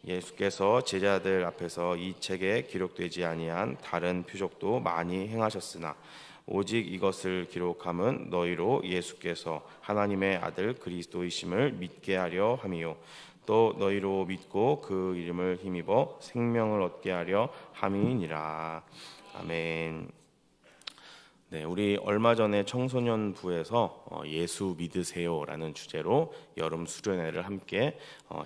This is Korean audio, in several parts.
예수께서 제자들 앞에서 이 책에 기록되지 아니한 다른 표적도 많이 행하셨으나 오직 이것을 기록함은 너희로 예수께서 하나님의 아들 그리스도이심을 믿게 하려 함이요 또 너희로 믿고 그 이름을 힘입어 생명을 얻게 하려 함이니라. 아멘. 네, 우리 얼마 전에 청소년부에서 예수 믿으세요라는 주제로 여름 수련회를 함께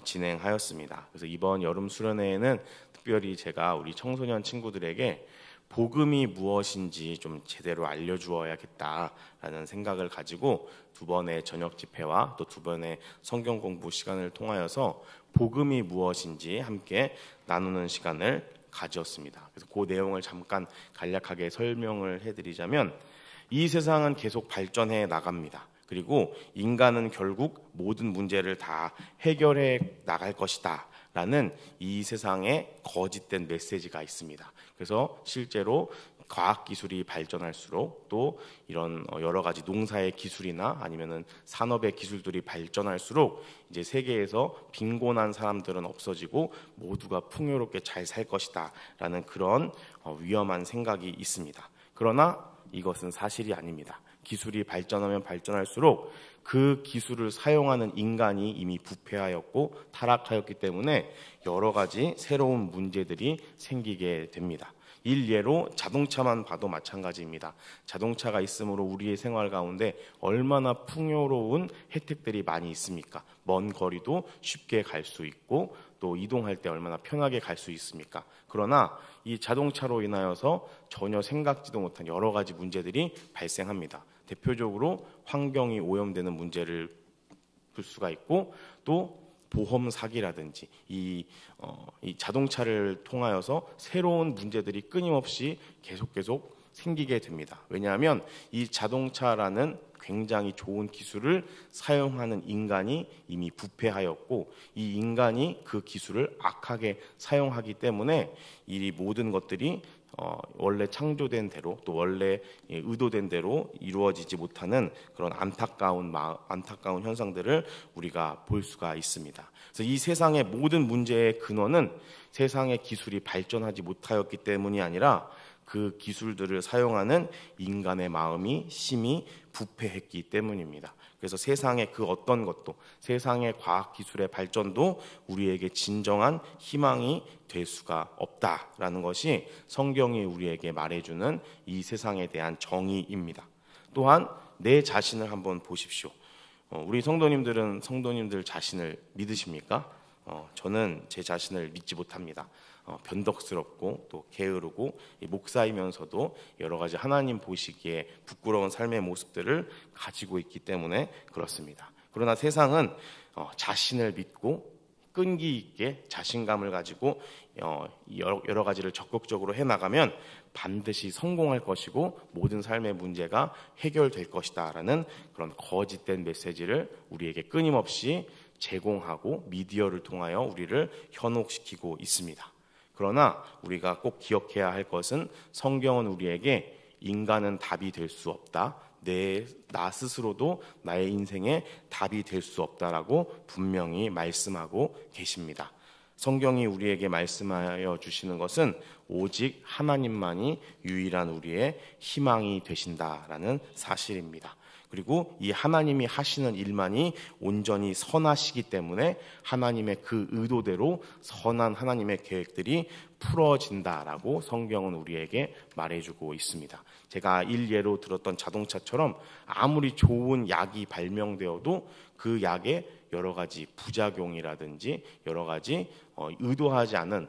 진행하였습니다. 그래서 이번 여름 수련회에는 특별히 제가 우리 청소년 친구들에게 복음이 무엇인지 좀 제대로 알려주어야겠다라는 생각을 가지고 두 번의 저녁 집회와 또 두 번의 성경 공부 시간을 통하여서 복음이 무엇인지 함께 나누는 시간을 가졌습니다. 그래서 그 내용을 잠깐 간략하게 설명을 해드리자면 이 세상은 계속 발전해 나갑니다. 그리고 인간은 결국 모든 문제를 다 해결해 나갈 것이다 라는 이 세상에 거짓된 메시지가 있습니다. 그래서 실제로 과학기술이 발전할수록 또 이런 여러 가지 농사의 기술이나 아니면은 산업의 기술들이 발전할수록 이제 세계에서 빈곤한 사람들은 없어지고 모두가 풍요롭게 잘 살 것이다 라는 그런 위험한 생각이 있습니다. 그러나 이것은 사실이 아닙니다. 기술이 발전하면 발전할수록 그 기술을 사용하는 인간이 이미 부패하였고 타락하였기 때문에 여러 가지 새로운 문제들이 생기게 됩니다. 일례로 자동차만 봐도 마찬가지입니다. 자동차가 있으므로 우리의 생활 가운데 얼마나 풍요로운 혜택들이 많이 있습니까? 먼 거리도 쉽게 갈 수 있고 또 이동할 때 얼마나 편하게 갈 수 있습니까? 그러나 이 자동차로 인하여서 전혀 생각지도 못한 여러 가지 문제들이 발생합니다. 대표적으로 환경이 오염되는 문제를 볼 수가 있고 또 보험 사기라든지 이 자동차를 통하여서 새로운 문제들이 끊임없이 계속 생기게 됩니다. 왜냐하면 이 자동차라는 굉장히 좋은 기술을 사용하는 인간이 이미 부패하였고 이 인간이 그 기술을 악하게 사용하기 때문에 이 모든 것들이 원래 창조된 대로 또 원래 의도된 대로 이루어지지 못하는 그런 안타까운 현상들을 우리가 볼 수가 있습니다. 그래서 이 세상의 모든 문제의 근원은 세상의 기술이 발전하지 못하였기 때문이 아니라 그 기술들을 사용하는 인간의 마음이 심히 부패했기 때문입니다. 그래서 세상의 그 어떤 것도 세상의 과학기술의 발전도 우리에게 진정한 희망이 될 수가 없다라는 것이 성경이 우리에게 말해주는 이 세상에 대한 정의입니다. 또한 내 자신을 한번 보십시오. 우리 성도님들은 성도님들 자신을 믿으십니까? 저는 제 자신을 믿지 못합니다. 변덕스럽고 또 게으르고 목사이면서도 여러 가지 하나님 보시기에 부끄러운 삶의 모습들을 가지고 있기 때문에 그렇습니다. 그러나 세상은 자신을 믿고 끈기 있게 자신감을 가지고 여러 가지를 적극적으로 해나가면 반드시 성공할 것이고 모든 삶의 문제가 해결될 것이다라는 그런 거짓된 메시지를 우리에게 끊임없이 제공하고 미디어를 통하여 우리를 현혹시키고 있습니다. 그러나 우리가 꼭 기억해야 할 것은 성경은 우리에게 인간은 답이 될 수 없다. 나 스스로도 나의 인생에 답이 될 수 없다라고 분명히 말씀하고 계십니다. 성경이 우리에게 말씀하여 주시는 것은 오직 하나님만이 유일한 우리의 희망이 되신다라는 사실입니다. 그리고 이 하나님이 하시는 일만이 온전히 선하시기 때문에 하나님의 그 의도대로 선한 하나님의 계획들이 풀어진다라고 성경은 우리에게 말해주고 있습니다. 제가 일예로 들었던 자동차처럼 아무리 좋은 약이 발명되어도 그 약에 여러 가지 부작용이라든지 여러 가지 의도하지 않은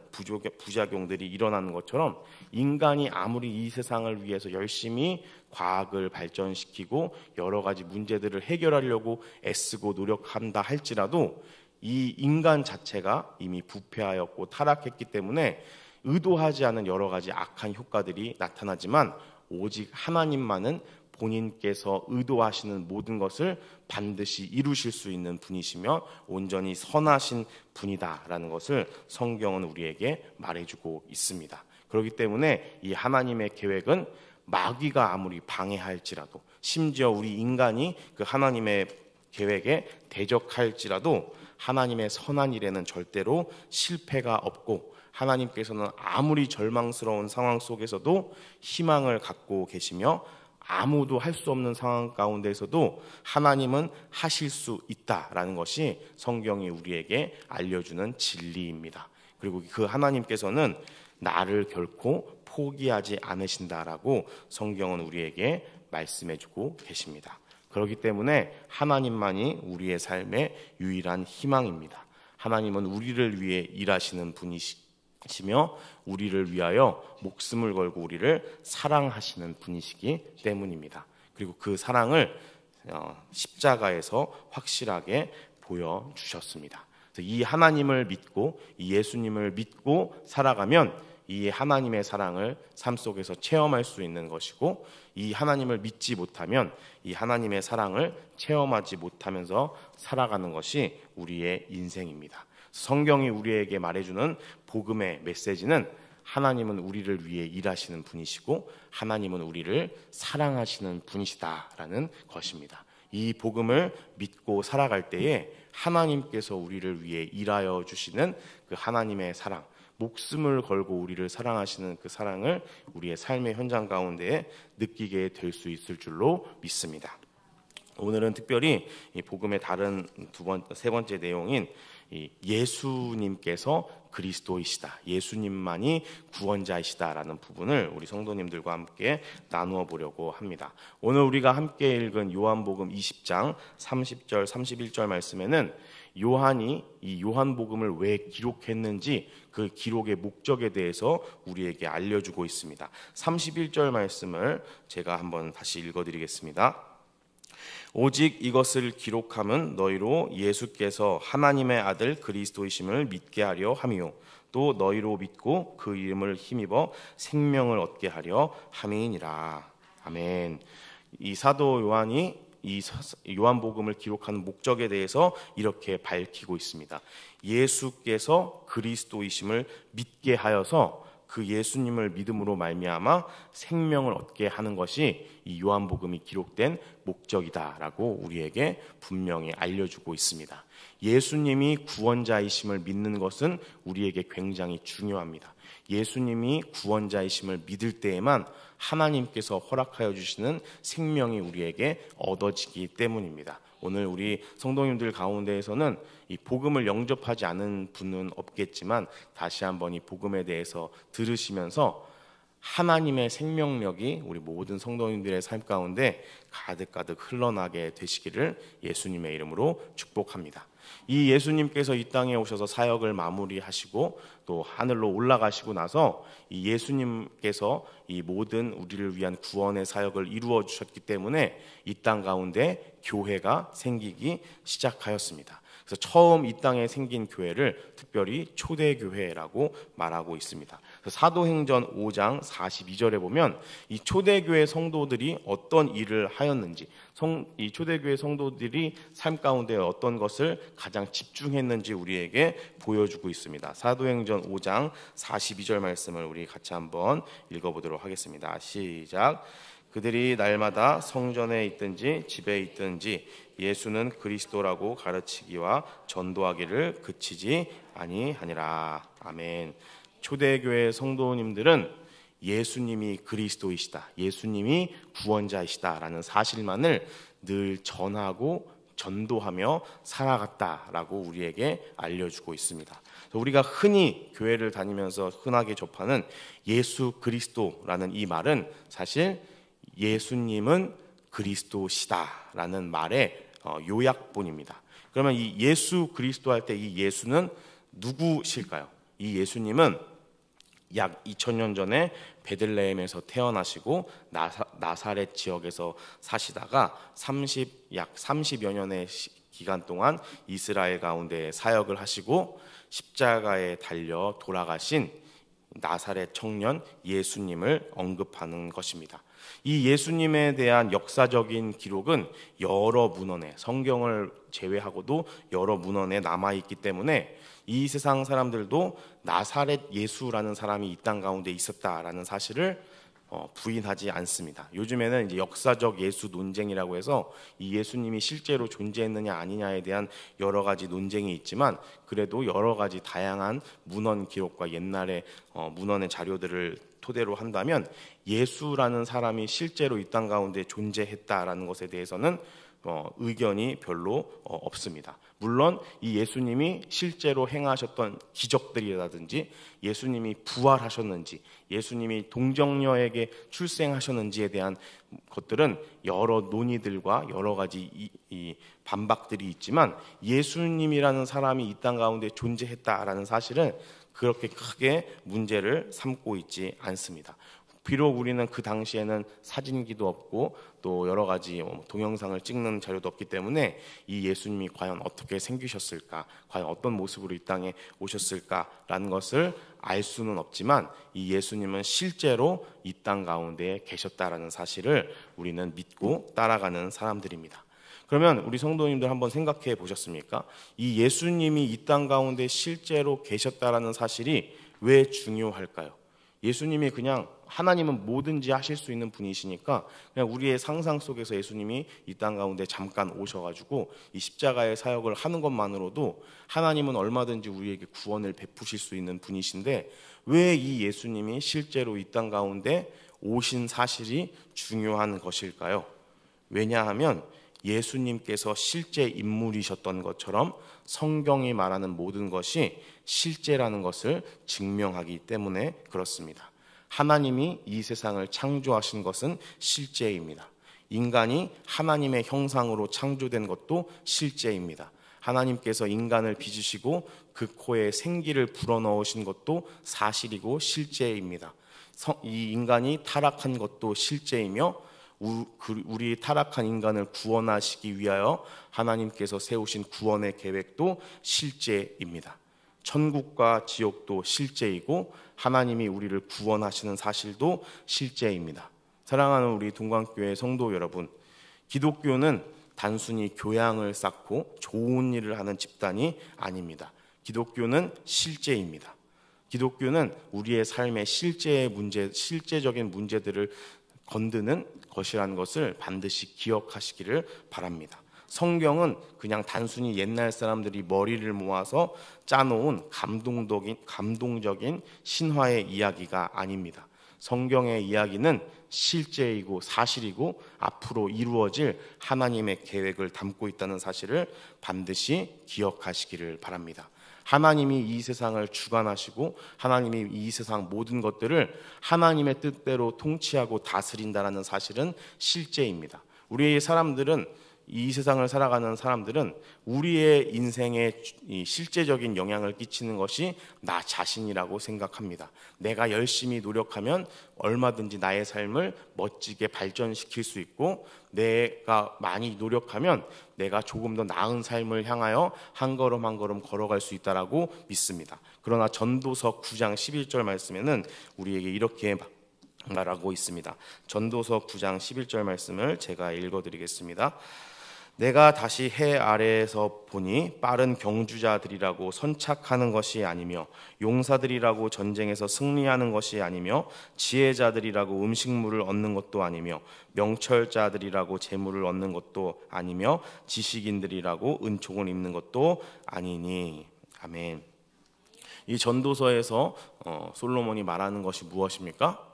부작용들이 일어나는 것처럼 인간이 아무리 이 세상을 위해서 열심히 과학을 발전시키고 여러 가지 문제들을 해결하려고 애쓰고 노력한다 할지라도 이 인간 자체가 이미 부패하였고 타락했기 때문에 의도하지 않은 여러 가지 악한 효과들이 나타나지만 오직 하나님만은 본인께서 의도하시는 모든 것을 반드시 이루실 수 있는 분이시며 온전히 선하신 분이다라는 것을 성경은 우리에게 말해주고 있습니다. 그렇기 때문에 이 하나님의 계획은 마귀가 아무리 방해할지라도 심지어 우리 인간이 그 하나님의 계획에 대적할지라도 하나님의 선한 일에는 절대로 실패가 없고 하나님께서는 아무리 절망스러운 상황 속에서도 희망을 갖고 계시며 아무도 할 수 없는 상황 가운데서도 하나님은 하실 수 있다라는 것이 성경이 우리에게 알려주는 진리입니다. 그리고 그 하나님께서는 나를 결코 포기하지 않으신다라고 성경은 우리에게 말씀해주고 계십니다. 그렇기 때문에 하나님만이 우리의 삶의 유일한 희망입니다. 하나님은 우리를 위해 일하시는 분이시며 우리를 위하여 목숨을 걸고 우리를 사랑하시는 분이시기 때문입니다. 그리고 그 사랑을 십자가에서 확실하게 보여주셨습니다. 이 하나님을 믿고 이 예수님을 믿고 살아가면 이 하나님의 사랑을 삶 속에서 체험할 수 있는 것이고, 이 하나님을 믿지 못하면 이 하나님의 사랑을 체험하지 못하면서 살아가는 것이 우리의 인생입니다. 성경이 우리에게 말해주는 복음의 메시지는 하나님은 우리를 위해 일하시는 분이시고 하나님은 우리를 사랑하시는 분이시다라는 것입니다. 이 복음을 믿고 살아갈 때에 하나님께서 우리를 위해 일하여 주시는 그 하나님의 사랑, 목숨을 걸고 우리를 사랑하시는 그 사랑을 우리의 삶의 현장 가운데 느끼게 될 수 있을 줄로 믿습니다. 오늘은 특별히 이 복음의 다른 세 번째 내용인 이 예수님께서 그리스도이시다, 예수님만이 구원자이시다라는 부분을 우리 성도님들과 함께 나누어 보려고 합니다. 오늘 우리가 함께 읽은 요한복음 20장 30절 31절 말씀에는 요한이 이 요한복음을 왜 기록했는지 그 기록의 목적에 대해서 우리에게 알려주고 있습니다. 31절 말씀을 제가 한번 다시 읽어드리겠습니다. 오직 이것을 기록함은 너희로 예수께서 하나님의 아들 그리스도이심을 믿게 하려 함이요 또 너희로 믿고 그 이름을 힘입어 생명을 얻게 하려 함이니라. 아멘. 이 사도 요한이 이 요한복음을 기록하는 목적에 대해서 이렇게 밝히고 있습니다. 예수께서 그리스도이심을 믿게 하여서 그 예수님을 믿음으로 말미암아 생명을 얻게 하는 것이 이 요한복음이 기록된 목적이다라고 우리에게 분명히 알려주고 있습니다. 예수님이 구원자이심을 믿는 것은 우리에게 굉장히 중요합니다. 예수님이 구원자이심을 믿을 때에만 하나님께서 허락하여 주시는 생명이 우리에게 얻어지기 때문입니다. 오늘 우리 성도님들 가운데에서는 이 복음을 영접하지 않은 분은 없겠지만 다시 한번 이 복음에 대해서 들으시면서 하나님의 생명력이 우리 모든 성도님들의 삶 가운데 가득가득 흘러나게 되시기를 예수님의 이름으로 축복합니다. 이 예수님께서 이 땅에 오셔서 사역을 마무리하시고 또 하늘로 올라가시고 나서 이 예수님께서 이 모든 우리를 위한 구원의 사역을 이루어 주셨기 때문에 이 땅 가운데 교회가 생기기 시작하였습니다. 그래서 처음 이 땅에 생긴 교회를 특별히 초대교회라고 말하고 있습니다. 사도행전 5장 42절에 보면 이 초대교회 성도들이 어떤 일을 하였는지, 이 초대교회 성도들이 삶 가운데 어떤 것을 가장 집중했는지 우리에게 보여주고 있습니다. 사도행전 5장 42절 말씀을 우리 같이 한번 읽어보도록 하겠습니다. 시작. 그들이 날마다 성전에 있든지 집에 있든지 예수는 그리스도라고 가르치기와 전도하기를 그치지 아니하니라. 아멘. 초대교회 성도님들은 예수님이 그리스도이시다, 예수님이 구원자이시다라는 사실만을 늘 전하고 전도하며 살아갔다라고 우리에게 알려주고 있습니다. 우리가 흔히 교회를 다니면서 흔하게 접하는 예수 그리스도라는 이 말은 사실 예수님은 그리스도시다라는 말의 요약본입니다. 그러면 이 예수 그리스도 할 때 이 예수는 누구실까요? 이 예수님은 약 2000년 전에 베들레헴에서 태어나시고 나사렛 지역에서 사시다가 약 30여 년의 기간 동안 이스라엘 가운데 사역을 하시고 십자가에 달려 돌아가신 나사렛 청년 예수님을 언급하는 것입니다. 이 예수님에 대한 역사적인 기록은 여러 문헌에, 성경을 제외하고도 여러 문헌에 남아있기 때문에 이 세상 사람들도 나사렛 예수라는 사람이 이 땅 가운데 있었다라는 사실을 부인하지 않습니다. 요즘에는 이제 역사적 예수 논쟁이라고 해서 이 예수님이 실제로 존재했느냐 아니냐에 대한 여러 가지 논쟁이 있지만, 그래도 여러 가지 다양한 문헌 기록과 옛날의 문헌의 자료들을 토대로 한다면 예수라는 사람이 실제로 이 땅 가운데 존재했다라는 것에 대해서는 의견이 별로 없습니다. 물론 이 예수님이 실제로 행하셨던 기적들이라든지 예수님이 부활하셨는지 예수님이 동정녀에게 출생하셨는지에 대한 것들은 여러 논의들과 여러 가지 이 반박들이 있지만, 예수님이라는 사람이 이 땅 가운데 존재했다라는 사실은 그렇게 크게 문제를 삼고 있지 않습니다. 비록 우리는 그 당시에는 사진기도 없고 또 여러 가지 동영상을 찍는 자료도 없기 때문에 이 예수님이 과연 어떻게 생기셨을까, 과연 어떤 모습으로 이 땅에 오셨을까라는 것을 알 수는 없지만, 이 예수님은 실제로 이 땅 가운데 계셨다라는 사실을 우리는 믿고 따라가는 사람들입니다. 그러면 우리 성도님들 한번 생각해 보셨습니까? 이 예수님이 이 땅 가운데 실제로 계셨다라는 사실이 왜 중요할까요? 예수님이 그냥, 하나님은 뭐든지 하실 수 있는 분이시니까 그냥 우리의 상상 속에서 예수님이 이 땅 가운데 잠깐 오셔가지고 이 십자가의 사역을 하는 것만으로도 하나님은 얼마든지 우리에게 구원을 베푸실 수 있는 분이신데, 왜 이 예수님이 실제로 이 땅 가운데 오신 사실이 중요한 것일까요? 왜냐하면 예수님께서 실제 인물이셨던 것처럼 성경이 말하는 모든 것이 실제라는 것을 증명하기 때문에 그렇습니다. 하나님이 이 세상을 창조하신 것은 실제입니다. 인간이 하나님의 형상으로 창조된 것도 실제입니다. 하나님께서 인간을 빚으시고 그 코에 생기를 불어넣으신 것도 사실이고 실제입니다. 이 인간이 타락한 것도 실제이며, 우리 타락한 인간을 구원하시기 위하여 하나님께서 세우신 구원의 계획도 실제입니다. 천국과 지옥도 실제이고 하나님이 우리를 구원하시는 사실도 실제입니다. 사랑하는 우리 동광교회 성도 여러분, 기독교는 단순히 교양을 쌓고 좋은 일을 하는 집단이 아닙니다. 기독교는 실제입니다. 기독교는 우리의 삶의 실제적인 문제들을 건드는 것이라는 것을 반드시 기억하시기를 바랍니다. 성경은 그냥 단순히 옛날 사람들이 머리를 모아서 짜놓은 감동적인 신화의 이야기가 아닙니다. 성경의 이야기는 실제이고 사실이고 앞으로 이루어질 하나님의 계획을 담고 있다는 사실을 반드시 기억하시기를 바랍니다. 하나님이 이 세상을 주관하시고 하나님이 이 세상 모든 것들을 하나님의 뜻대로 통치하고 다스린다는 사실은 실제입니다. 우리의 사람들은, 이 세상을 살아가는 사람들은 우리의 인생에 실제적인 영향을 끼치는 것이 나 자신이라고 생각합니다. 내가 열심히 노력하면 얼마든지 나의 삶을 멋지게 발전시킬 수 있고, 내가 많이 노력하면 내가 조금 더 나은 삶을 향하여 한 걸음 한 걸음 걸어갈 수 있다라고 믿습니다. 그러나 전도서 9장 11절 말씀에는 우리에게 이렇게 말하고 있습니다. 전도서 9장 11절 말씀을 제가 읽어드리겠습니다. 내가 다시 해 아래에서 보니 빠른 경주자들이라고 선착하는 것이 아니며 용사들이라고 전쟁에서 승리하는 것이 아니며 지혜자들이라고 음식물을 얻는 것도 아니며 명철자들이라고 재물을 얻는 것도 아니며 지식인들이라고 은총을 입는 것도 아니니. 아멘. 이 전도서에서 솔로몬이 말하는 것이 무엇입니까?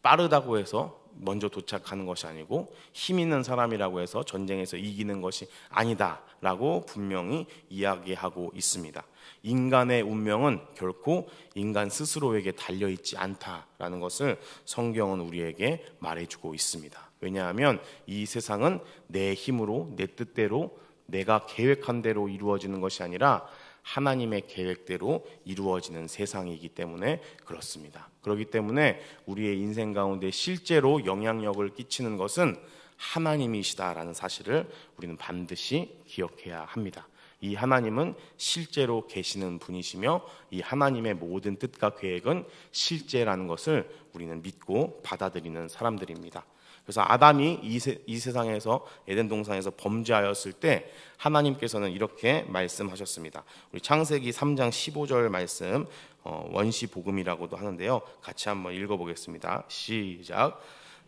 빠르다고 해서 먼저 도착하는 것이 아니고 힘 있는 사람이라고 해서 전쟁에서 이기는 것이 아니다라고 분명히 이야기하고 있습니다. 인간의 운명은 결코 인간 스스로에게 달려있지 않다라는 것을 성경은 우리에게 말해주고 있습니다. 왜냐하면 이 세상은 내 힘으로, 내 뜻대로, 내가 계획한 대로 이루어지는 것이 아니라 하나님의 계획대로 이루어지는 세상이기 때문에 그렇습니다. 그렇기 때문에 우리의 인생 가운데 실제로 영향력을 끼치는 것은 하나님이시다라는 사실을 우리는 반드시 기억해야 합니다. 이 하나님은 실제로 계시는 분이시며 이 하나님의 모든 뜻과 계획은 실제라는 것을 우리는 믿고 받아들이는 사람들입니다. 그래서 아담이 이 세상에서 에덴 동산에서 범죄하였을 때 하나님께서는 이렇게 말씀하셨습니다. 우리 창세기 3장 15절 말씀, 원시 복음이라고도 하는데요. 같이 한번 읽어보겠습니다. 시작.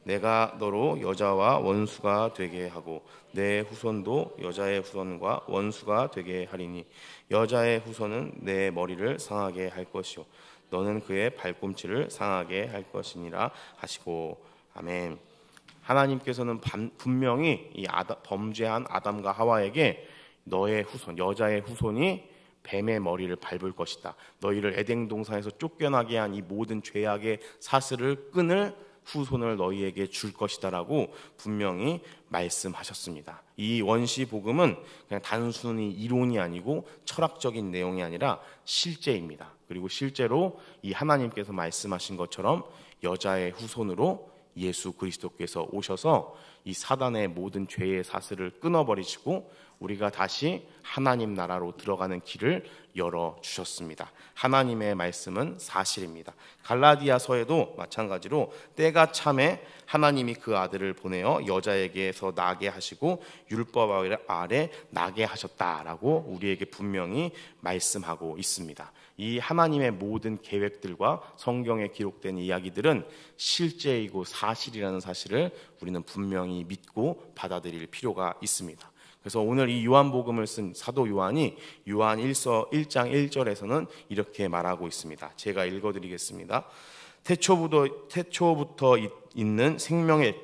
내가 너로 여자와 원수가 되게 하고 내 후손도 여자의 후손과 원수가 되게 하리니 여자의 후손은 내 머리를 상하게 할 것이요 너는 그의 발꿈치를 상하게 할 것이니라 하시고. 아멘. 하나님께서는 분명히 이 범죄한 아담과 하와에게 너의 후손, 여자의 후손이 뱀의 머리를 밟을 것이다. 너희를 에덴 동산에서 쫓겨나게 한 이 모든 죄악의 사슬을 끊을 후손을 너희에게 줄 것이다라고 분명히 말씀하셨습니다. 이 원시 복음은 그냥 단순히 이론이 아니고 철학적인 내용이 아니라 실제입니다. 그리고 실제로 이 하나님께서 말씀하신 것처럼 여자의 후손으로 예수 그리스도께서 오셔서 이 사단의 모든 죄의 사슬을 끊어버리시고 우리가 다시 하나님 나라로 들어가는 길을 열어주셨습니다. 하나님의 말씀은 사실입니다. 갈라디아서에도 마찬가지로 때가 참에 하나님이 그 아들을 보내어 여자에게서 나게 하시고 율법 아래 나게 하셨다라고 우리에게 분명히 말씀하고 있습니다. 이 하나님의 모든 계획들과 성경에 기록된 이야기들은 실제이고 사실이라는 사실을 우리는 분명히 믿고 받아들일 필요가 있습니다. 그래서 오늘 이 요한복음을 쓴 사도 요한이 요한 1장 1절에서는 이렇게 말하고 있습니다. 제가 읽어드리겠습니다. 태초부터 있는 생명의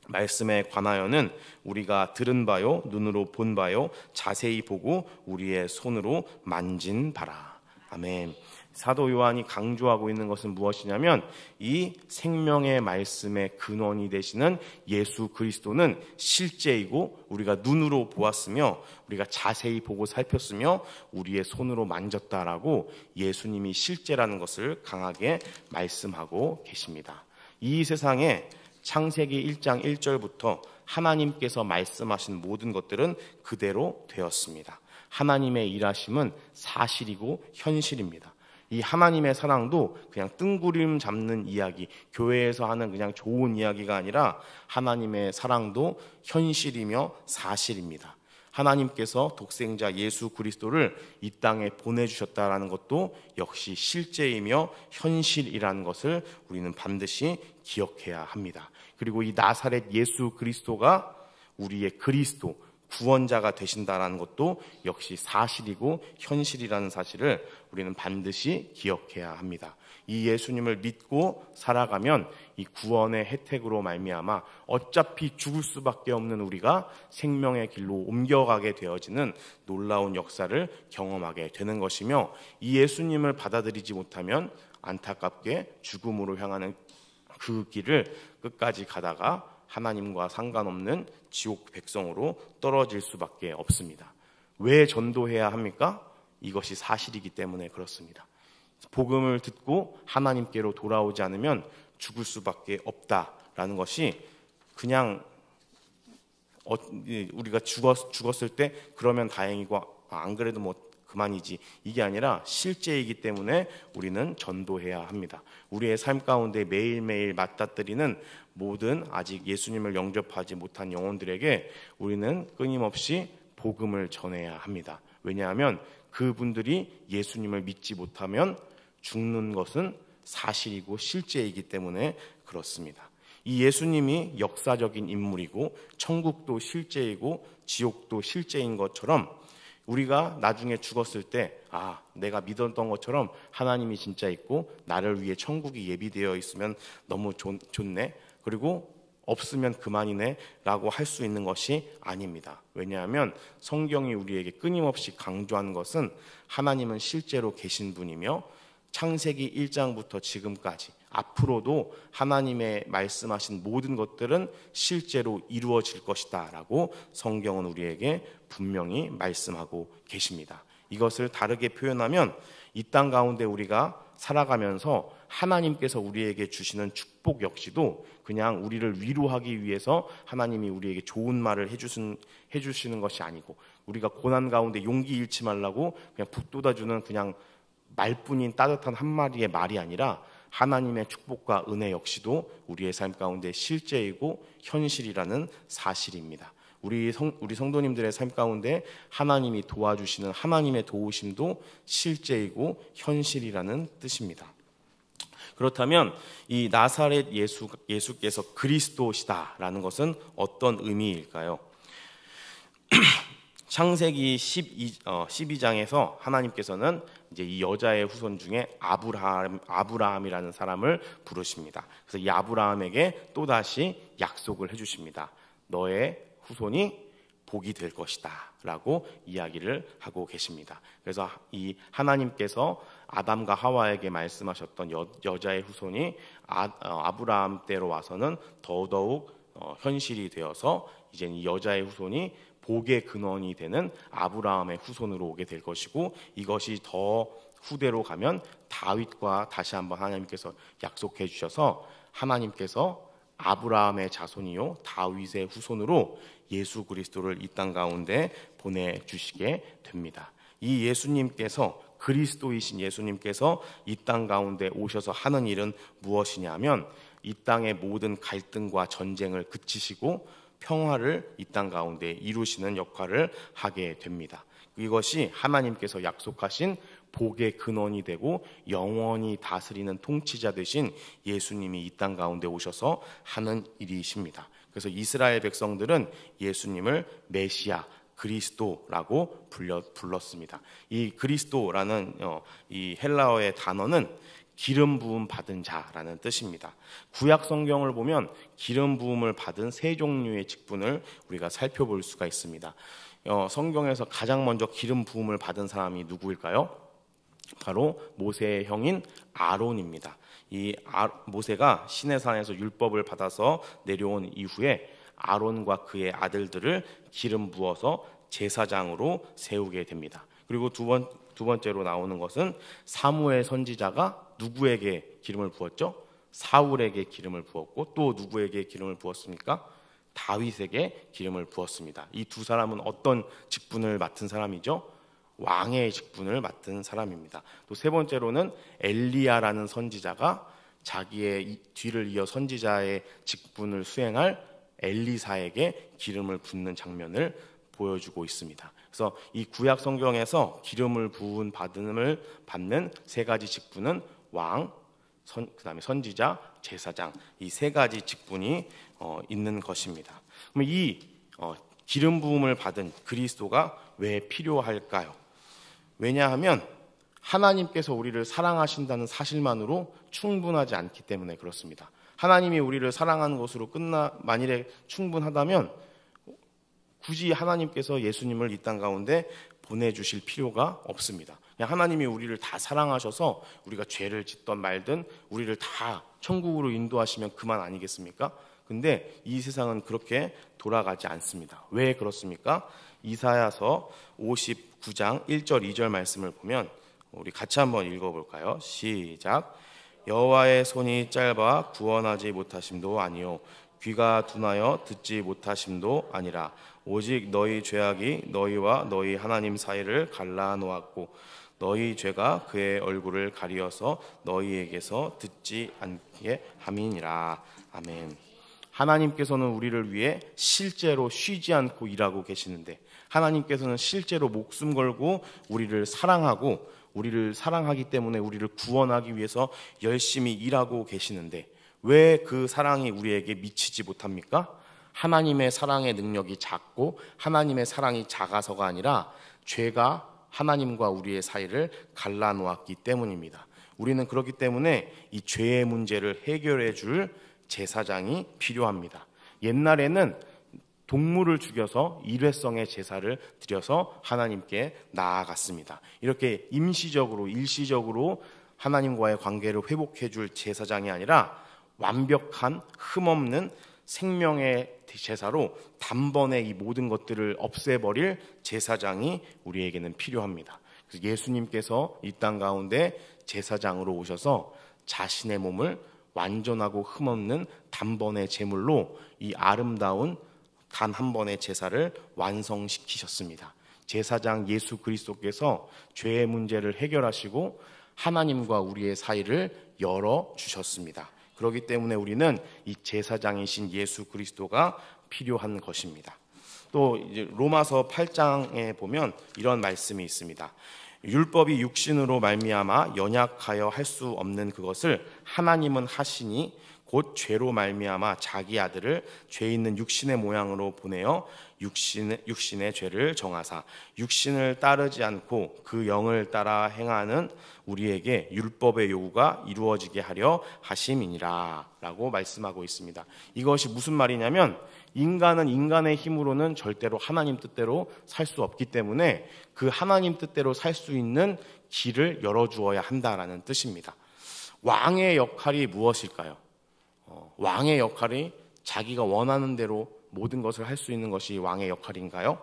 말씀에 관하여는 우리가 들은 바요 눈으로 본 바요 자세히 보고 우리의 손으로 만진 바라. 아멘. 사도 요한이 강조하고 있는 것은 무엇이냐면 이 생명의 말씀의 근원이 되시는 예수 그리스도는 실제이고 우리가 눈으로 보았으며 우리가 자세히 보고 살폈으며 우리의 손으로 만졌다라고 예수님이 실제라는 것을 강하게 말씀하고 계십니다. 이 세상에 창세기 1장 1절부터 하나님께서 말씀하신 모든 것들은 그대로 되었습니다. 하나님의 일하심은 사실이고 현실입니다. 이 하나님의 사랑도 그냥 뜬구름 잡는 이야기, 교회에서 하는 그냥 좋은 이야기가 아니라 하나님의 사랑도 현실이며 사실입니다. 하나님께서 독생자 예수 그리스도를 이 땅에 보내주셨다라는 것도 역시 실제이며 현실이라는 것을 우리는 반드시 기억해야 합니다. 그리고 이 나사렛 예수 그리스도가 우리의 그리스도, 구원자가 되신다라는 것도 역시 사실이고 현실이라는 사실을 우리는 반드시 기억해야 합니다. 이 예수님을 믿고 살아가면 이 구원의 혜택으로 말미암아 어차피 죽을 수밖에 없는 우리가 생명의 길로 옮겨가게 되어지는 놀라운 역사를 경험하게 되는 것이며 이 예수님을 받아들이지 못하면 안타깝게 죽음으로 향하는 그 길을 끝까지 가다가 하나님과 상관없는 지옥 백성으로 떨어질 수밖에 없습니다. 왜 전도해야 합니까? 이것이 사실이기 때문에 그렇습니다. 복음을 듣고 하나님께로 돌아오지 않으면 죽을 수밖에 없다라는 것이 그냥 우리가 죽었을 때 그러면 다행이고 안 그래도 뭐 그만이지 이게 아니라 실제이기 때문에 우리는 전도해야 합니다. 우리의 삶 가운데 매일매일 맞닥뜨리는 모든 아직 예수님을 영접하지 못한 영혼들에게 우리는 끊임없이 복음을 전해야 합니다. 왜냐하면 그분들이 예수님을 믿지 못하면 죽는 것은 사실이고 실제이기 때문에 그렇습니다. 이 예수님이 역사적인 인물이고 천국도 실제이고 지옥도 실제인 것처럼 우리가 나중에 죽었을 때 내가 믿었던 것처럼 하나님이 진짜 있고 나를 위해 천국이 예비되어 있으면 너무 좋네, 그리고 없으면 그만이네 라고 할 수 있는 것이 아닙니다. 왜냐하면 성경이 우리에게 끊임없이 강조하는 것은 하나님은 실제로 계신 분이며 창세기 1장부터 지금까지 앞으로도 하나님의 말씀하신 모든 것들은 실제로 이루어질 것이다 라고 성경은 우리에게 분명히 말씀하고 계십니다. 이것을 다르게 표현하면 이 땅 가운데 우리가 살아가면서 하나님께서 우리에게 주시는 축복 역시도 그냥 우리를 위로하기 위해서 하나님이 우리에게 좋은 말을 해주시는 것이 아니고 우리가 고난 가운데 용기 잃지 말라고 그냥 북돋아주는 그냥 말뿐인 따뜻한 한마디의 말이 아니라 하나님의 축복과 은혜 역시도 우리의 삶 가운데 실제이고 현실이라는 사실입니다. 우리 성도님들의 삶 가운데 하나님이 도와주시는 하나님의 도우심도 실제이고 현실이라는 뜻입니다. 그렇다면 이 나사렛 예수께서 그리스도시다라는 것은 어떤 의미일까요? 창세기 12장에서 하나님께서는 이제 이 여자의 후손 중에 아브라함이라는 사람을 부르십니다. 그래서 이 아브라함에게 또다시 약속을 해주십니다. 너의 후손이 복이 될 것이다 라고 이야기를 하고 계십니다. 그래서 이 하나님께서 아담과 하와에게 말씀하셨던 여자의 후손이 아브라함 때로 와서는 더더욱 현실이 되어서 이제 이 여자의 후손이 복의 근원이 되는 아브라함의 후손으로 오게 될 것이고, 이것이 더 후대로 가면 다윗과 다시 한번 하나님께서 약속해 주셔서 하나님께서 아브라함의 자손이요 다윗의 후손으로 예수 그리스도를 이 땅 가운데 보내주시게 됩니다. 이 예수님께서, 그리스도이신 예수님께서 이 땅 가운데 오셔서 하는 일은 무엇이냐면 이 땅의 모든 갈등과 전쟁을 그치시고 평화를 이 땅 가운데 이루시는 역할을 하게 됩니다. 이것이 하나님께서 약속하신 복의 근원이 되고 영원히 다스리는 통치자 되신 예수님이 이 땅 가운데 오셔서 하는 일이십니다. 그래서 이스라엘 백성들은 예수님을 메시아, 그리스도라고 불렀습니다. 이 그리스도라는 이 헬라어의 단어는 기름 부음 받은 자라는 뜻입니다. 구약 성경을 보면 기름 부음을 받은 세 종류의 직분을 우리가 살펴볼 수가 있습니다. 성경에서 가장 먼저 기름 부음을 받은 사람이 누구일까요? 바로 모세의 형인 아론입니다. 이 모세가 시내산에서 율법을 받아서 내려온 이후에 아론과 그의 아들들을 기름 부어서 제사장으로 세우게 됩니다. 그리고 두 번째로 나오는 것은 사무엘 선지자가 누구에게 기름을 부었죠? 사울에게 기름을 부었고, 또 누구에게 기름을 부었습니까? 다윗에게 기름을 부었습니다. 이 두 사람은 어떤 직분을 맡은 사람이죠? 왕의 직분을 맡은 사람입니다. 또 세 번째로는 엘리야라는 선지자가 자기의 뒤를 이어 선지자의 직분을 수행할 엘리사에게 기름을 붓는 장면을 보여주고 있습니다. 그래서 이 구약 성경에서 기름을 부은 받음을 받는 세 가지 직분은 왕, 그다음에 선지자, 제사장, 이 세 가지 직분이 있는 것입니다. 그럼 이 기름 부음을 받은 그리스도가 왜 필요할까요? 왜냐하면 하나님께서 우리를 사랑하신다는 사실만으로 충분하지 않기 때문에 그렇습니다. 하나님이 우리를 사랑하는 것으로 만일에 충분하다면 굳이 하나님께서 예수님을 이 땅 가운데 보내주실 필요가 없습니다. 그냥 하나님이 우리를 다 사랑하셔서 우리가 죄를 짓던 말든 우리를 다 천국으로 인도하시면 그만 아니겠습니까? 근데 이 세상은 그렇게 돌아가지 않습니다. 왜 그렇습니까? 이사야서 59장 1절 2절 말씀을 보면 우리 같이 한번 읽어볼까요? 시작. 여호와의 손이 짧아 구원하지 못하심도 아니요 귀가 둔하여 듣지 못하심도 아니라 오직 너희 죄악이 너희와 너희 하나님 사이를 갈라놓았고 너희 죄가 그의 얼굴을 가리어서 너희에게서 듣지 않게 함이니라. 아멘. 하나님께서는 우리를 위해 실제로 쉬지 않고 일하고 계시는데, 하나님께서는 실제로 목숨 걸고 우리를 사랑하고 우리를 사랑하기 때문에 우리를 구원하기 위해서 열심히 일하고 계시는데 왜 그 사랑이 우리에게 미치지 못합니까? 하나님의 사랑의 능력이 작고 하나님의 사랑이 작아서가 아니라 죄가 하나님과 우리의 사이를 갈라놓았기 때문입니다. 우리는 그렇기 때문에 이 죄의 문제를 해결해 줄 제사장이 필요합니다. 옛날에는 동물을 죽여서 일회성의 제사를 드려서 하나님께 나아갔습니다. 이렇게 임시적으로 일시적으로 하나님과의 관계를 회복해 줄 제사장이 아니라 완벽한 흠없는 생명의 제사로 단번에 이 모든 것들을 없애버릴 제사장이 우리에게는 필요합니다. 그래서 예수님께서 이 땅 가운데 제사장으로 오셔서 자신의 몸을 완전하고 흠없는 단번의 제물로 이 아름다운 단 한 번의 제사를 완성시키셨습니다. 제사장 예수 그리스도께서 죄의 문제를 해결하시고 하나님과 우리의 사이를 열어주셨습니다. 그렇기 때문에 우리는 이 제사장이신 예수 그리스도가 필요한 것입니다. 또 이제 로마서 8장에 보면 이런 말씀이 있습니다. 율법이 육신으로 말미암아 연약하여 할 수 없는 그것을 하나님은 하시니 곧 죄로 말미암아 자기 아들을 죄 있는 육신의 모양으로 보내어 육신의 죄를 정하사 육신을 따르지 않고 그 영을 따라 행하는 우리에게 율법의 요구가 이루어지게 하려 하심이니라 라고 말씀하고 있습니다. 이것이 무슨 말이냐면 인간은 인간의 힘으로는 절대로 하나님 뜻대로 살 수 없기 때문에 그 하나님 뜻대로 살 수 있는 길을 열어주어야 한다라는 뜻입니다. 왕의 역할이 무엇일까요? 왕의 역할이 자기가 원하는 대로 모든 것을 할 수 있는 것이 왕의 역할인가요?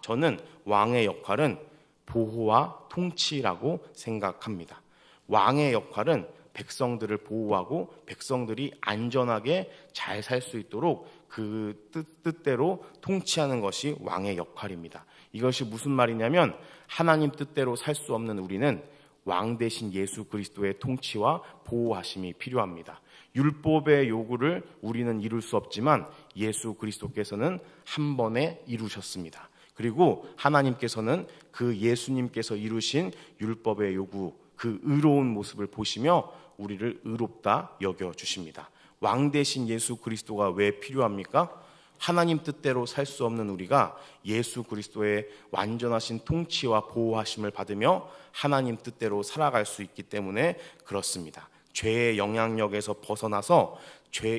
저는 왕의 역할은 보호와 통치라고 생각합니다. 왕의 역할은 백성들을 보호하고 백성들이 안전하게 잘 살 수 있도록 그 뜻대로 통치하는 것이 왕의 역할입니다. 이것이 무슨 말이냐면 하나님 뜻대로 살 수 없는 우리는 왕 대신 예수 그리스도의 통치와 보호하심이 필요합니다. 율법의 요구를 우리는 이룰 수 없지만 예수 그리스도께서는 한 번에 이루셨습니다. 그리고 하나님께서는 그 예수님께서 이루신 율법의 요구, 그 의로운 모습을 보시며 우리를 의롭다 여겨주십니다. 왕 대신 예수 그리스도가 왜 필요합니까? 하나님 뜻대로 살 수 없는 우리가 예수 그리스도의 완전하신 통치와 보호하심을 받으며 하나님 뜻대로 살아갈 수 있기 때문에 그렇습니다. 죄의 영향력에서 벗어나서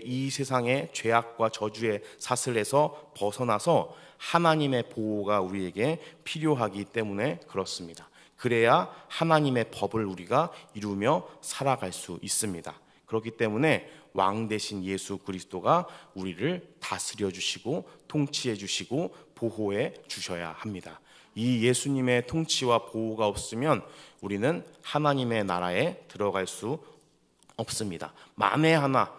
이 세상의 죄악과 저주의 사슬에서 벗어나서 하나님의 보호가 우리에게 필요하기 때문에 그렇습니다. 그래야 하나님의 법을 우리가 이루며 살아갈 수 있습니다. 그렇기 때문에 왕 대신 예수 그리스도가 우리를 다스려 주시고 통치해 주시고 보호해 주셔야 합니다. 이 예수님의 통치와 보호가 없으면 우리는 하나님의 나라에 들어갈 수 없습니다. 만에 하나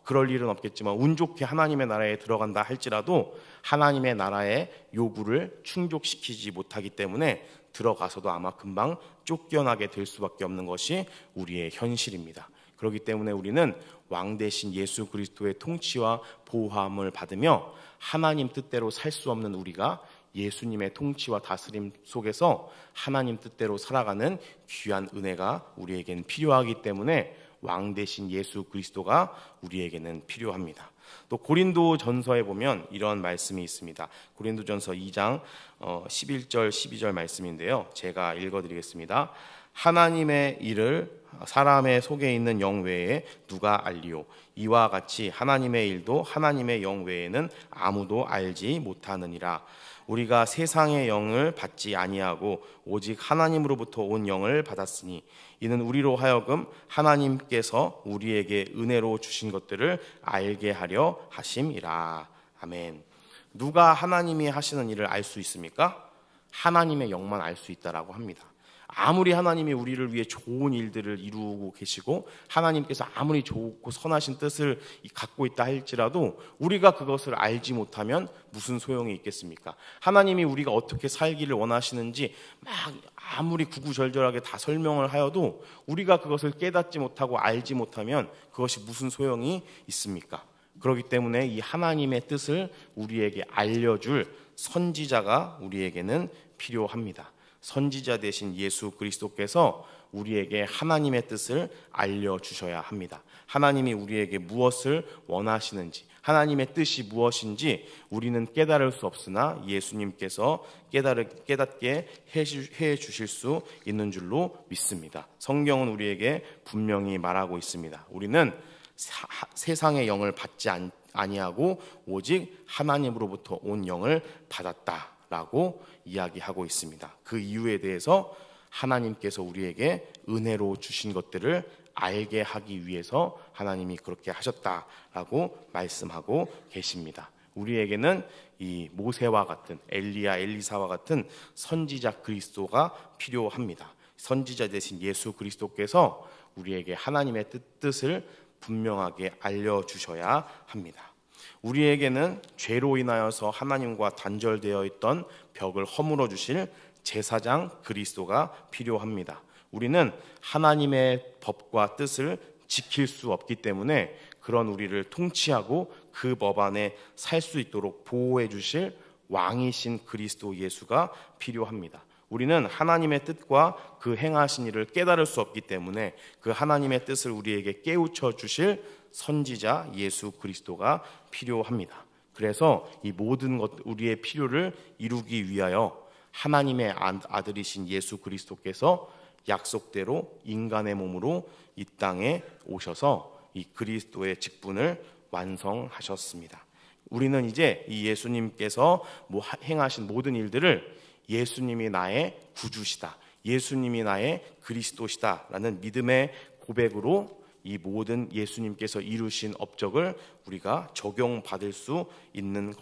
그럴 일은 없겠지만 운 좋게 하나님의 나라에 들어간다 할지라도 하나님의 나라의 요구를 충족시키지 못하기 때문에 들어가서도 아마 금방 쫓겨나게 될 수밖에 없는 것이 우리의 현실입니다. 그렇기 때문에 우리는 왕 대신 예수 그리스도의 통치와 보호함을 받으며 하나님 뜻대로 살 수 없는 우리가 예수님의 통치와 다스림 속에서 하나님 뜻대로 살아가는 귀한 은혜가 우리에겐 필요하기 때문에 왕 대신 예수 그리스도가 우리에게는 필요합니다. 또 고린도전서에 보면 이런 말씀이 있습니다. 고린도전서 2장 11절 12절 말씀인데요. 제가 읽어드리겠습니다. 하나님의 일을 사람의 속에 있는 영 외에 누가 알리오? 이와 같이 하나님의 일도 하나님의 영 외에는 아무도 알지 못하느니라. 우리가 세상의 영을 받지 아니하고 오직 하나님으로부터 온 영을 받았으니 이는 우리로 하여금 하나님께서 우리에게 은혜로 주신 것들을 알게 하려 하심이라. 아멘. 누가 하나님이 하시는 일을 알 수 있습니까? 하나님의 영만 알 수 있다라고 합니다. 아무리 하나님이 우리를 위해 좋은 일들을 이루고 계시고 하나님께서 아무리 좋고 선하신 뜻을 갖고 있다 할지라도 우리가 그것을 알지 못하면 무슨 소용이 있겠습니까? 하나님이 우리가 어떻게 살기를 원하시는지 막 아무리 구구절절하게 다 설명을 하여도 우리가 그것을 깨닫지 못하고 알지 못하면 그것이 무슨 소용이 있습니까? 그렇기 때문에 이 하나님의 뜻을 우리에게 알려줄 선지자가 우리에게는 필요합니다. 선지자 되신 예수 그리스도께서 우리에게 하나님의 뜻을 알려주셔야 합니다. 하나님이 우리에게 무엇을 원하시는지, 하나님의 뜻이 무엇인지 우리는 깨달을 수 없으나 예수님께서 깨닫게 해 주실 수 있는 줄로 믿습니다. 성경은 우리에게 분명히 말하고 있습니다. 우리는 세상의 영을 받지 아니하고 오직 하나님으로부터 온 영을 받았다라고 이야기하고 있습니다. 그 이유에 대해서 하나님께서 우리에게 은혜로 주신 것들을 알게 하기 위해서 하나님이 그렇게 하셨다라고 말씀하고 계십니다. 우리에게는 이 모세와 같은 엘리야, 엘리사와 같은 선지자 그리스도가 필요합니다. 선지자 대신 예수 그리스도께서 우리에게 하나님의 뜻을 분명하게 알려주셔야 합니다. 우리에게는 죄로 인하여서 하나님과 단절되어 있던 벽을 허물어 주실 제사장 그리스도가 필요합니다. 우리는 하나님의 법과 뜻을 지킬 수 없기 때문에 그런 우리를 통치하고 그 법 안에 살 수 있도록 보호해 주실 왕이신 그리스도 예수가 필요합니다. 우리는 하나님의 뜻과 그 행하신 일을 깨달을 수 없기 때문에 그 하나님의 뜻을 우리에게 깨우쳐 주실 선지자 예수 그리스도가 필요합니다. 그래서 이 모든 것 우리의 필요를 이루기 위하여 하나님의 아들이신 예수 그리스도께서 약속대로 인간의 몸으로 이 땅에 오셔서 이 그리스도의 직분을 완성하셨습니다. 우리는 이제 이 예수님께서 행하신 모든 일들을 예수님이 나의 구주시다, 예수님이 나의 그리스도시다 라는 믿음의 고백으로 이 모든 예수님께서 이루신 업적을 우리가 적용받을 수 있는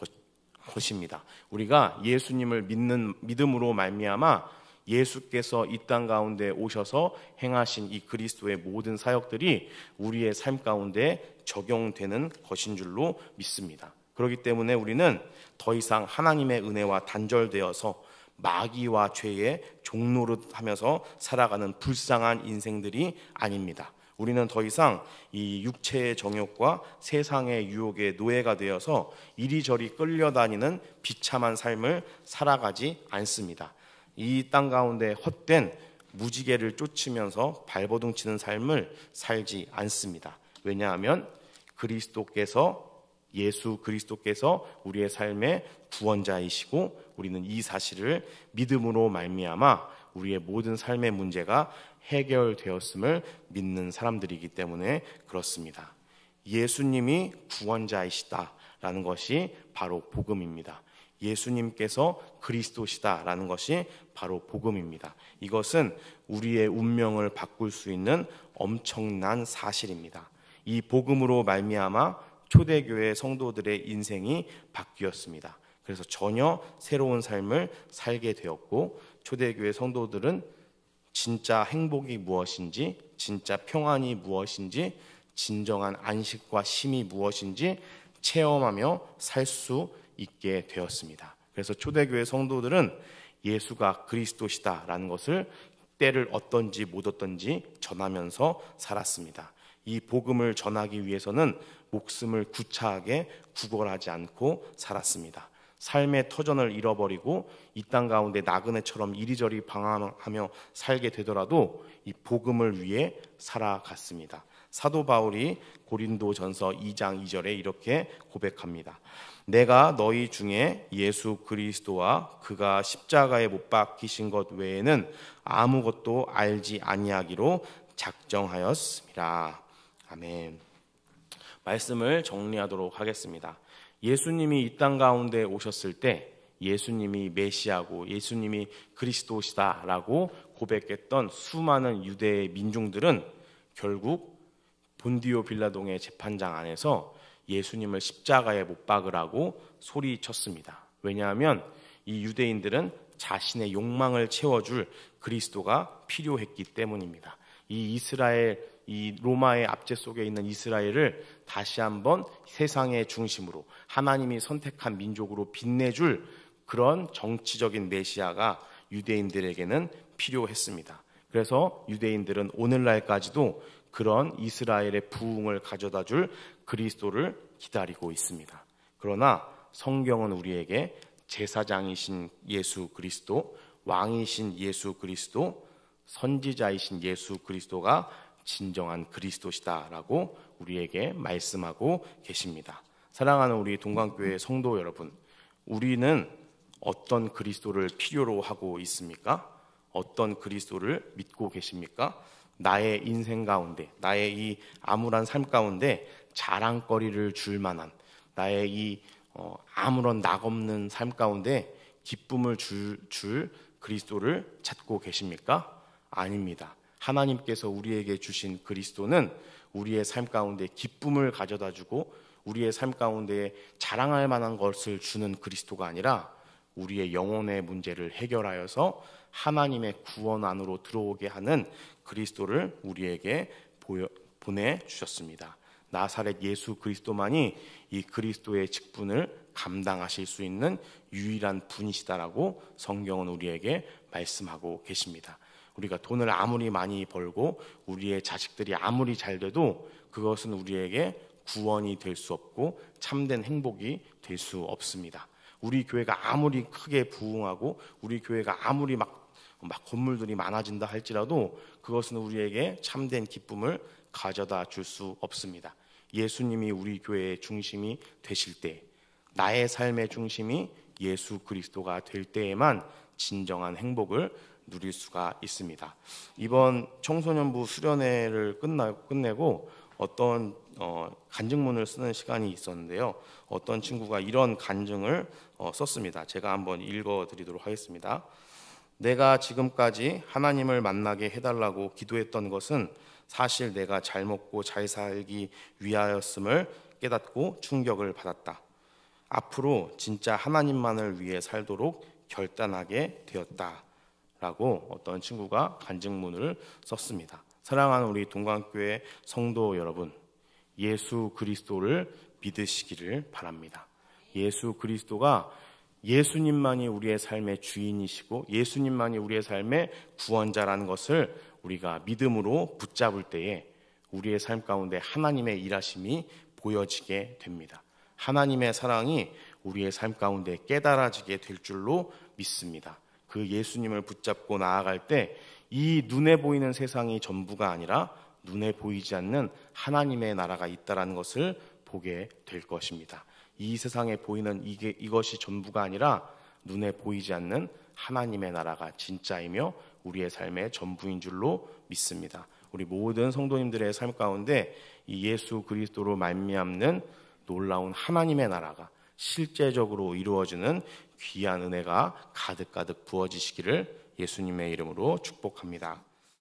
것입니다. 우리가 예수님을 믿는 믿음으로 말미암아 예수께서 이 땅 가운데 오셔서 행하신 이 그리스도의 모든 사역들이 우리의 삶 가운데 적용되는 것인 줄로 믿습니다. 그렇기 때문에 우리는 더 이상 하나님의 은혜와 단절되어서 마귀와 죄의 종노릇하면서 살아가는 불쌍한 인생들이 아닙니다. 우리는 더 이상 이 육체의 정욕과 세상의 유혹의 노예가 되어서 이리저리 끌려다니는 비참한 삶을 살아가지 않습니다. 이 땅 가운데 헛된 무지개를 쫓으면서 발버둥 치는 삶을 살지 않습니다. 왜냐하면 예수 그리스도께서 우리의 삶의 구원자이시고 우리는 이 사실을 믿음으로 말미암아 우리의 모든 삶의 문제가 해결되었음을 믿는 사람들이기 때문에 그렇습니다. 예수님이 구원자이시다라는 것이 바로 복음입니다. 예수님께서 그리스도시다라는 것이 바로 복음입니다. 이것은 우리의 운명을 바꿀 수 있는 엄청난 사실입니다. 이 복음으로 말미암아 초대교회 성도들의 인생이 바뀌었습니다. 그래서 전혀 새로운 삶을 살게 되었고 초대교회 성도들은 진짜 행복이 무엇인지, 진짜 평안이 무엇인지, 진정한 안식과 쉼이 무엇인지 체험하며 살 수 있게 되었습니다. 그래서 초대교회 성도들은 예수가 그리스도시다라는 것을 때를 얻든지 못 얻든지 전하면서 살았습니다. 이 복음을 전하기 위해서는 목숨을 구차하게 구걸하지 않고 살았습니다. 삶의 터전을 잃어버리고 이 땅 가운데 나그네처럼 이리저리 방황하며 살게 되더라도 이 복음을 위해 살아갔습니다. 사도 바울이 고린도전서 2장 2절에 이렇게 고백합니다. 내가 너희 중에 예수 그리스도와 그가 십자가에 못 박히신 것 외에는 아무것도 알지 아니하기로 작정하였습니다. 아멘. 말씀을 정리하도록 하겠습니다. 예수님이 이 땅 가운데 오셨을 때 예수님이 메시아고 예수님이 그리스도시다라고 고백했던 수많은 유대의 민중들은 결국 본디오 빌라동의 재판장 안에서 예수님을 십자가에 못 박으라고 소리쳤습니다. 왜냐하면 이 유대인들은 자신의 욕망을 채워줄 그리스도가 필요했기 때문입니다. 이 로마의 압제 속에 있는 이스라엘을 다시 한번 세상의 중심으로 하나님이 선택한 민족으로 빛내줄 그런 정치적인 메시아가 유대인들에게는 필요했습니다. 그래서 유대인들은 오늘날까지도 그런 이스라엘의 부흥을 가져다 줄 그리스도를 기다리고 있습니다. 그러나 성경은 우리에게 제사장이신 예수 그리스도, 왕이신 예수 그리스도, 선지자이신 예수 그리스도가 진정한 그리스도시다라고 우리에게 말씀하고 계십니다. 사랑하는 우리 동관교회 성도 여러분, 우리는 어떤 그리스도를 필요로 하고 있습니까? 어떤 그리스도를 믿고 계십니까? 나의 인생 가운데, 나의 이 암울한 삶 가운데 자랑거리를 줄 만한 나의 이 아무런 낙없는 삶 가운데 기쁨을 줄 그리스도를 찾고 계십니까? 아닙니다. 하나님께서 우리에게 주신 그리스도는 우리의 삶 가운데 기쁨을 가져다 주고 우리의 삶 가운데 자랑할 만한 것을 주는 그리스도가 아니라 우리의 영혼의 문제를 해결하여서 하나님의 구원 안으로 들어오게 하는 그리스도를 우리에게 보내주셨습니다. 나사렛 예수 그리스도만이 이 그리스도의 직분을 감당하실 수 있는 유일한 분이시다라고 성경은 우리에게 말씀하고 계십니다. 우리가 돈을 아무리 많이 벌고 우리의 자식들이 아무리 잘 돼도 그것은 우리에게 구원이 될 수 없고 참된 행복이 될 수 없습니다. 우리 교회가 아무리 크게 부흥하고 우리 교회가 아무리 막 건물들이 많아진다 할지라도 그것은 우리에게 참된 기쁨을 가져다 줄 수 없습니다. 예수님이 우리 교회의 중심이 되실 때, 나의 삶의 중심이 예수 그리스도가 될 때에만 진정한 행복을 누릴 수가 있습니다. 이번 청소년부 수련회를 끝내고 어떤 간증문을 쓰는 시간이 있었는데요. 어떤 친구가 이런 간증을 썼습니다. 제가 한번 읽어드리도록 하겠습니다. 내가 지금까지 하나님을 만나게 해달라고 기도했던 것은 사실 내가 잘 먹고 잘 살기 위하였음을 깨닫고 충격을 받았다. 앞으로 진짜 하나님만을 위해 살도록 결단하게 되었다. 라고 어떤 친구가 간증문을 썼습니다. 사랑하는 우리 동관교회 성도 여러분, 예수 그리스도를 믿으시기를 바랍니다. 예수 그리스도가 예수님만이 우리의 삶의 주인이시고 예수님만이 우리의 삶의 구원자라는 것을 우리가 믿음으로 붙잡을 때에 우리의 삶 가운데 하나님의 일하심이 보여지게 됩니다. 하나님의 사랑이 우리의 삶 가운데 깨달아지게 될 줄로 믿습니다. 그 예수님을 붙잡고 나아갈 때 이 눈에 보이는 세상이 전부가 아니라 눈에 보이지 않는 하나님의 나라가 있다는 것을 보게 될 것입니다. 이 세상에 보이는 이것이 전부가 아니라 눈에 보이지 않는 하나님의 나라가 진짜이며 우리의 삶의 전부인 줄로 믿습니다. 우리 모든 성도님들의 삶 가운데 이 예수 그리스도로 말미암는 놀라운 하나님의 나라가 실제적으로 이루어지는 귀한 은혜가 가득가득 부어지시기를 예수님의 이름으로 축복합니다.